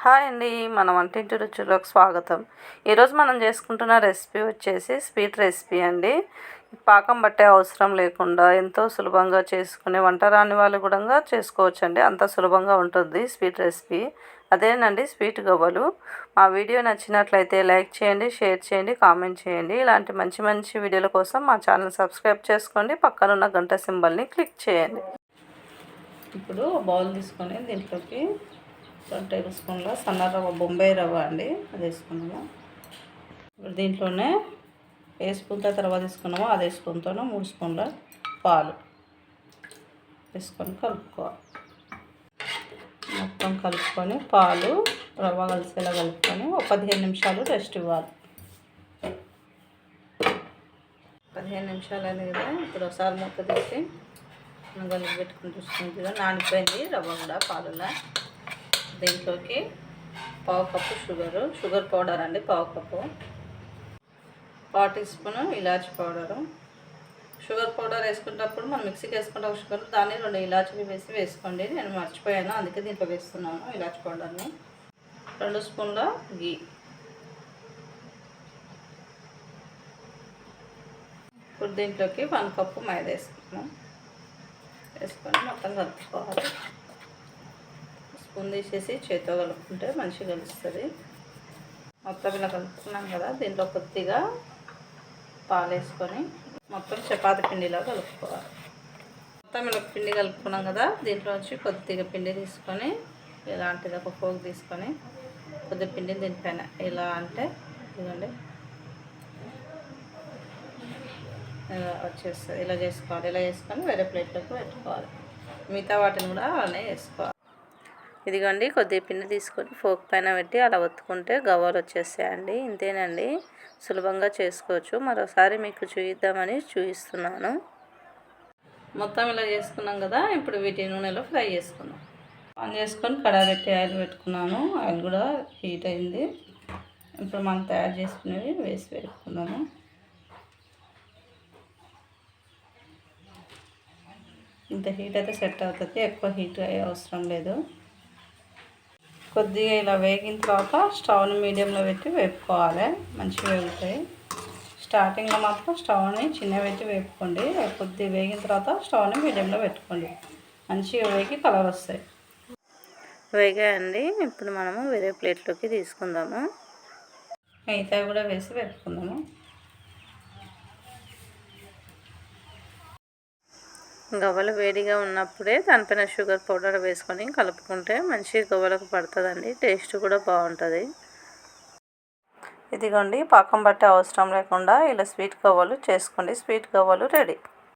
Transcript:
Hi అండి, మన వంటింటి రుచులకు స్వాగతం. ఈరోజు మనం చేసుకుంటున్న రెసిపీ వచ్చేసి స్వీట్ రెసిపీ అండి. పాకం పట్టే అవసరం లేకుండా ఎంతో సులభంగా చేసుకునే వంట రాని వాళ్ళు కూడా చేసుకోవచ్చండి. అంత సులభంగా ఉంటుంది స్వీట్ రెసిపీ. అదేనండి స్వీట్ గవ్వలు. మా వీడియో నచ్చినట్లయితే లైక్ చేయండి, షేర్ చేయండి, కామెంట్ చేయండి. ఇలాంటి మంచి మంచి వీడియోల కోసం మా ఛానల్ సబ్స్క్రైబ్ చేసుకోండి, పక్కనున్న గంట సింబల్ని క్లిక్ చేయండి. ఇప్పుడు బౌల్ తీసుకొని దీంట్లోకి 2 టేబుల్ స్పూన్ల సన్న రవ్వ, బొంబాయి రవ్వ అండి, అది వేసుకున్నాము. ఇప్పుడు దీంట్లోనే ఏ స్పూన్తో రవ్వ తీసుకున్నామో అదే స్పూన్తో 3 స్పూన్ల పాలు వేసుకొని కలుపుకోవాలి. మొత్తం కలుపుకొని పాలు రవ్వ కలిసేలా కలుపుకొని ఒక 15 నిమిషాలు రెస్ట్ ఇవ్వాలి. 15 నిమిషాలు అనేది కదా. ఇప్పుడు ఒకసారి మూత తీసి కలిపి పెట్టుకుని చూసుకుంటే నానిపోయింది రవ్వ కూడా పాలులా. దీంట్లోకి పావు కప్పు షుగర్ పౌడర్ అండి, పావు కప్పు. 1 టీ స్పూను ఇలాచీ పౌడరు. షుగర్ పౌడర్ వేసుకున్నప్పుడు మనం మిక్సీకి వేసుకుంటాం షుగర్, దాన్ని 2 ఇలాచీలు వేసుకోండి. నేను మర్చిపోయాను, అందుకే దీంట్లో వేస్తున్నాను ఇలాచీ పౌడర్ని. 2 స్పూన్ల గీ. ఇప్పుడు దీంట్లోకి 1 కప్పు మైదా వేసుకున్నాం. వేసుకొని మొత్తం కలుపుకోవాలి. స్పూన్ తీసేసి చేతితో కలుపుకుంటే మంచిగా కలుస్తుంది. మొత్తం ఇలా కలుపుకున్నాం కదా, దీంట్లో కొద్దిగా పాలు వేసుకొని మొత్తం చపాతీ పిండిలా కలుపుకోవాలి. మొత్తం ఇలా పిండి కలుపుకున్నాం కదా, దీంట్లో నుంచి కొద్దిగా పిండి తీసుకొని ఇలాంటిది ఒక పోగు తీసుకొని కొద్దిగా పిండి దీనిపైన ఇలా అంటే ఇదిగోండి ఇలా వచ్చేస్తుంది. ఇలా చేసుకోవాలి. ఇలా చేసుకొని వేరే ప్లేట్లోకి పెట్టుకోవాలి. మిగతా వాటిని కూడా అలానే వేసుకోవాలి. ఇదిగోండి కొద్దిగా పిండి తీసుకొని ఫోక్ పైన పెట్టి అలా ఒత్తుకుంటే గవ్వలు వచ్చేస్తాయండి. ఇంతేనండి, సులభంగా చేసుకోవచ్చు. మరోసారి మీకు చూపిద్దామని చూపిస్తున్నాను. మొత్తం ఇలా చేసుకున్నాం కదా, ఇప్పుడు వీటి నూనెలో ఫ్రై చేసుకుందాం. ఆన్ చేసుకొని కడాయి పెట్టి ఆయిల్ పెట్టుకున్నాను. ఆయిల్ కూడా హీట్ అయింది. ఇప్పుడు మనం తయారు చేసుకునేవి వేసి పెట్టుకుందాము. ఇంత హీట్ అయితే సెట్ అవుతుంది, ఎక్కువ హీట్ అయ్యే అవసరం లేదు. కొద్దిగా ఇలా వేగిన తర్వాత స్టవ్ని మీడియంలో పెట్టి వేపుకోవాలి. మంచిగా వేగుతాయి. స్టార్టింగ్లో మాత్రం స్టవ్ని చిన్న పెట్టి వేపుకోండి. కొద్దిగా వేగిన తర్వాత స్టవ్ని మీడియంలో పెట్టుకోండి. మంచిగా వేగి కలర్ వస్తాయి. వేగాయండి, ఇప్పుడు మనము వేరే ప్లేట్లోకి తీసుకుందాము. మిగతా కూడా వేసి వేపుకుందాము. గవ్వలు వేడిగా ఉన్నప్పుడే దానిపైన షుగర్ పౌడర్ వేసుకొని కలుపుకుంటే మంచిగా గవ్వలకు పడుతుందండి. టేస్ట్ కూడా బాగుంటుంది. ఇదిగోండి పాకం పట్టే అవసరం లేకుండా ఇలా స్వీట్ గవ్వలు చేసుకోండి. స్వీట్ గవ్వలు రెడీ.